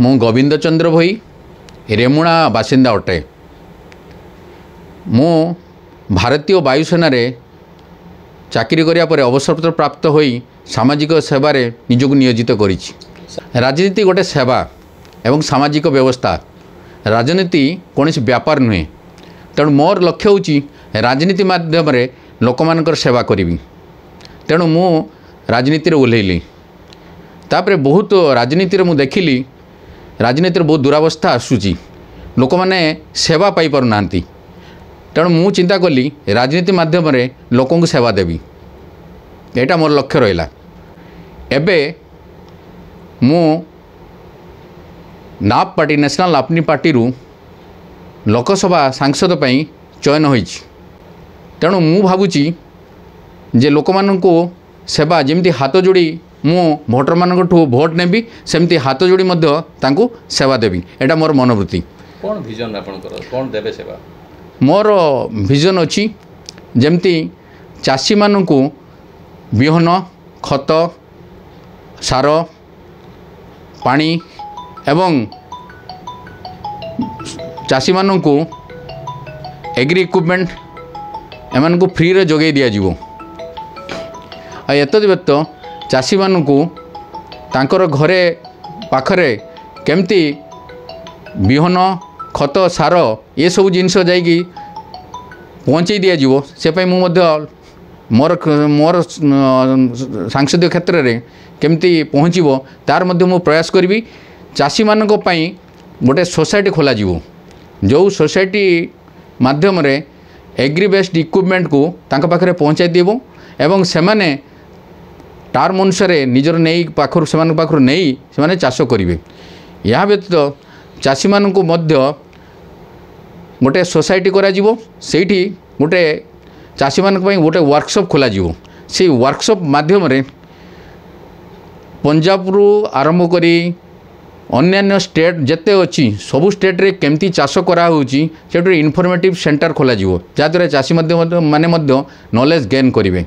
मु गोविंद चंद्र भोई रेमुणा बासिंदा अटे। मु भारतीय वायुसेना चाकरी करिया परे अवसर प्राप्त होई सामाजिक सेवार निजक नियोजित करिछि। राजनीति गोटे सेवा एवं सामाजिक व्यवस्था। राजनीति कौन व्यापार नुहे। तेणु मोर लक्ष्य होची राजनीति माध्यम रे लोकमानकर सेवा करी। तेणु मु राजनीति रे ओल्हेइली। तापरे बहुत राजनीति रे मु देखिली राजनीति रे बहुत दुरावस्था आसूची। लोक माने सेवा पाई पारु नांती। तेणु मु चिंता कली राजनीति माध्यम रे लोकों को सेवा देवी। एटा मोर लक्ष्य रहिला। एबे मु नाप पार्टी नेशनल अपनी पार्टी रु लोकसभा सांसद पई चयन होईछि। तेणु मु भावुची जे लोक माननको सेवा जेमती हाथ जोड़ी मु भोटर मानकठू भोट नेबी सेमती हाथ जोड़ी मध्य तांको सेवा देवी। एटा मोर मनोवृत्ति। कौन विजन आपनकर कौन देबे सेवा? मोर विजन अछि जेमती चाषी माननको बिहन खत सार पानी एवं चाषी माननको एग्री इक्विपमेंट एमान को फ्री रे जोगे दिया जीवो। आ एतद व्यक्त चाषी माननको तांकर घरे पाखरे केमती बिहन खत सार ये सब जिनस जाइकी पहुँचे दिया जीवो से पई मु मध्य मोर मोर सांसदीय क्षेत्र में केमती पहुँचबो तार मध्य मु प्रयास करी। चाषी मानक पई गोटे सोसाइटी खोला जीवो जो सोसाइटी माध्यम रे एग्री बेस्ड इक्विपमेंट को तांका पाखरे पहुँचाई देबो एवं सेमाने टार्म अनुसार निजर नहीं पाखर से पाखर नहीं से चाष करेंगे। या व्यतीत चाषी मानक मध्य गोटे सोसाइटी करा जीवो सेठी गोटे चाषी मानक पई गोटे वर्कशॉप खोला जीवो। से वर्कशॉप माध्यम रे पंजाब रु आरंभ करी अन्यान्य स्टेट जेते अच्छी सबु स्टेट रे केमती चाष करा होची सेठी इनफॉर्मेटिव सेंटर खोला जीवो जाद्वारा चाषी माने मध्य नॉलेज गेन करेंगे।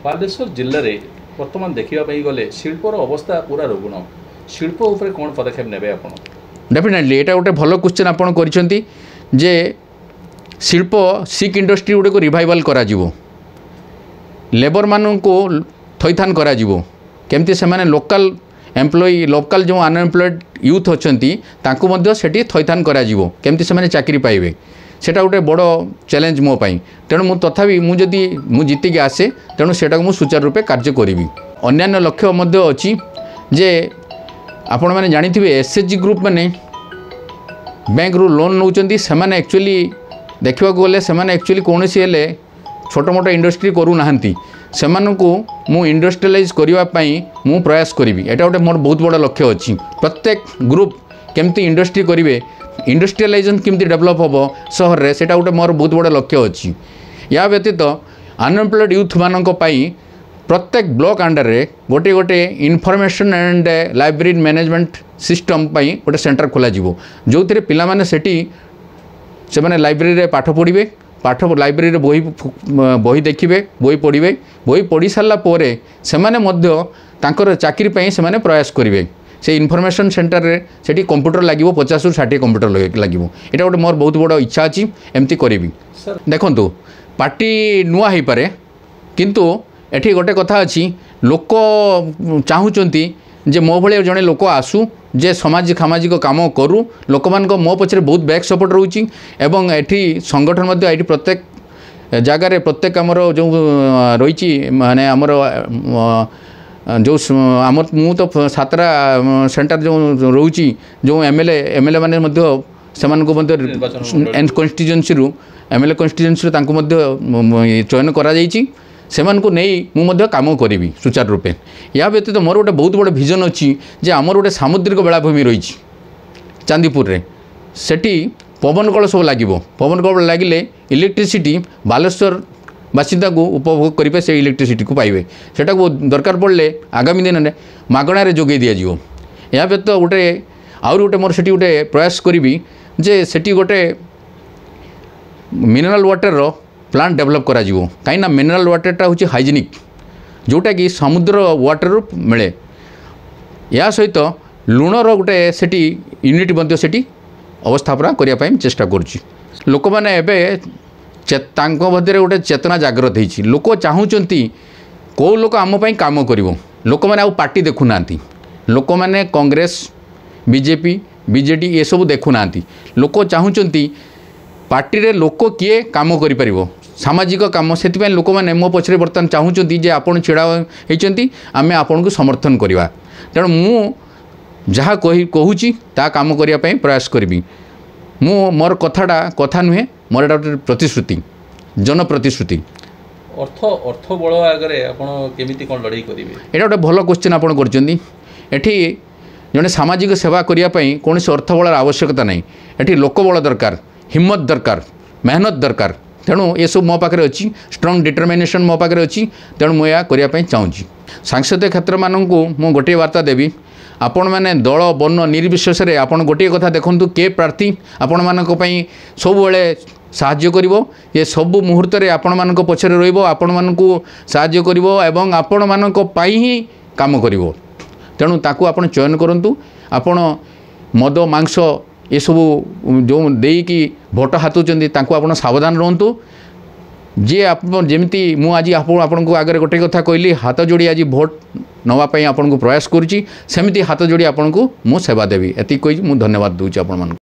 बालेश्वर जिले में वर्तमान देखा गले शिल्पर अवस्था पूरा रुग्ण। शिल्प उपरे कौन पदक्षेप नेबे आपण? डेफिनेटली एटा गोटे भल क्वेश्चन आपण करिसेंती जे शिल्प सिक इंडस्ट्री गुड़े को रिवाइवल करा जीवो। लेबर मानू को थैथान करा जीवो केमती से माने लोकल एम्प्लॉय लोकल जो अनएम्प्लॉयड यूथ अच्छंती तांको मध्य सेठी थैथान करा जीवो केमती से माने चाकरी पाइबे। सेटा गोटे बड़ चैलेंज मो पाई। तेणु मु तथापि मु जदि मु जीतिकी आसे तेणु सेटा मु सुचारू रूपे कार्य करी। अन्यान्य लक्ष्य मध्य अच्छी जे आपण माने जानिथिबे एसएचजी ग्रुप माने बैंक रु लोन नौचंती सेमाने एक्चुअली देखा गले सेमाने एक्चुअली कोनोसी हेले छोट मोट इंडस्ट्री करू नाहंती। सेमानकु मु इंडस्ट्रियलाइज करिवा पई मु प्रयास करिवि। एटा गोटे मोर बहुत बड़ लक्ष्य अछि। प्रत्येक ग्रुप केमती इंडस्ट्री करिवे इंडस्ट्रियलाइजेशन केमती डेवलप हम सहर रे सेटा गोटे मोर बहुत बड़ लक्ष्य अछि। या व्यतीत अनएम्प्लॉयड यूथ मानक पई प्रत्येक ब्लॉक अंडर रे गोटे गोटे information and library management system पई गोटे सेंटर खोला जीवो जो थिरे पिला माने सेठी से माने लाइब्रेरी रे पाठ पढ़िबे पाठ लाइब्रेरी रे बही देखिबे बही पढ़िबे बही पढ़ी सारला पोरे से माने मध्य तांकर चाकरी पई से माने प्रयास करिवे। से इनफॉरमेशन सेंटर रे सेठी कंप्यूटर लागिवो 50 रु 60 कंप्यूटर लागिवो। एटा गोटे मोर बहुत बड़ इच्छा अछि एमती करिवि। देखंतु पार्टी नुआ हेई पारे किंतु एठी गोटे कथा अछि लोक चाहुचंती जे मो भले जने लोक आसु जे समाज सामाजिक काम करू लोक मान मो पछरे बहुत बैक सपोर्ट रहउची एवं एठी संगठन मध्य एठी प्रत्येक जगार प्रत्येक आमर जो रही माने आमर जो आमर मु तो सातरा सेंटर जो रोची जो एमएलए माने मध्य सेमानको मध्य कन्स्टिट्यूएंसी रु एमएलए कन्स्टिट्यूएंसी तांको मध्य चयन करा जाईची सेमानको नहीं मु मध्य काम करी सुचारू रूपे। या व्यतीत मोर गोटे बहुत बड़ विजन अच्छी जे आमर गोटे सामुद्रिक बेलाभूमि रही चांदीपुर रे सेठी पवन कल सब लगे पवन कल लगिले इलेक्ट्रिसिटी बालेश्वर बासिंदा को उपभोग करेंगे से इलेक्ट्रिसिटी को पाइबे सेटा को दरकार पड़े आगामी दिन में मागणार जोगे दिज्व। या व्यतीत गोटे आउर गोटे मोर सेठी गोटे प्रयास करी जे सेठी गोटे मिनरल वाटर रो प्लांट डेवलप करा जीवो कहीं मिनरल वाटरटा हूँ हाइजेनिक जोटा कि समुद्र वाटर मिले। या सहित लुणर गोटे सेठी यूनिट मध्य सेठी अवस्थापना करने चेष्टा करुच्ची लोक मैंने मध्य गोटे चेतना जागृत होती लोक चाहूँगी कौ लोक आमपाई कम कर लोक मैंने आउ पार्टी देखुना लोक मैंने कांग्रेस बीजेपी बीजेडी ये सब देखुना लोक चाहूँगी पार्टी रे लोक किए काम करि सामाजिक काम से लोक मैंने मो पछरे बर्तमान चाहूँगी जे आपन छिड़ा होती आम आपन को समर्थन करवा तेणु मु जहाँ कहूँ ता काम करने प्रयास करी मु मोर कथाटा कथा नुहे मोर एटा गोटे प्रतिश्रुति जन प्रतिश्रुति अर्थ अर्थ बल आगे आप केमी कौन लड़ाई करेंगे एटा गोटे भल क्वेश्चन आपड़ करठी जड़े सामाजिक सेवा करने कौन से अर्थ बलर आवश्यकता नहीं एठी लोक बल दरकार हिम्मत दरकार मेहनत दरकार तेणु ये सब मो पाखे अच्छी स्ट्रंग डिटरमिनेशन मो पाखे अच्छी तेणु मुझे करने चाहूँगी सांसदीय क्षेत्र मानक मु गोटे वार्ता देवी आपण मैंने दल बन निर्विशेष आपड़ गोटे कथा देखूँ के प्रार्थी आपण मानक सब साहाय्य करिवो ये सब मुहूर्त रे आपण मानक पछरे रहिबो आपण मानकू साहाय्य करिवो एवं आपण मानक पाई ही काम करिवो तेणु ताकू आपण चयन करंतु आपण मद मांस ये सब जो देकी भोट हाथुचंदी ताकू आपण सावधान रहंतु जे आप जेमती मु आज आपण को आगे गोटे कथा कहली हाथ जोड़ी आज भोट नवापाई आपण को प्रयास करुच्ची सेमती हाथ जोड़ी आपण को मु सेवा देवी एति कहि मु धन्यवाद दूची आपण मान।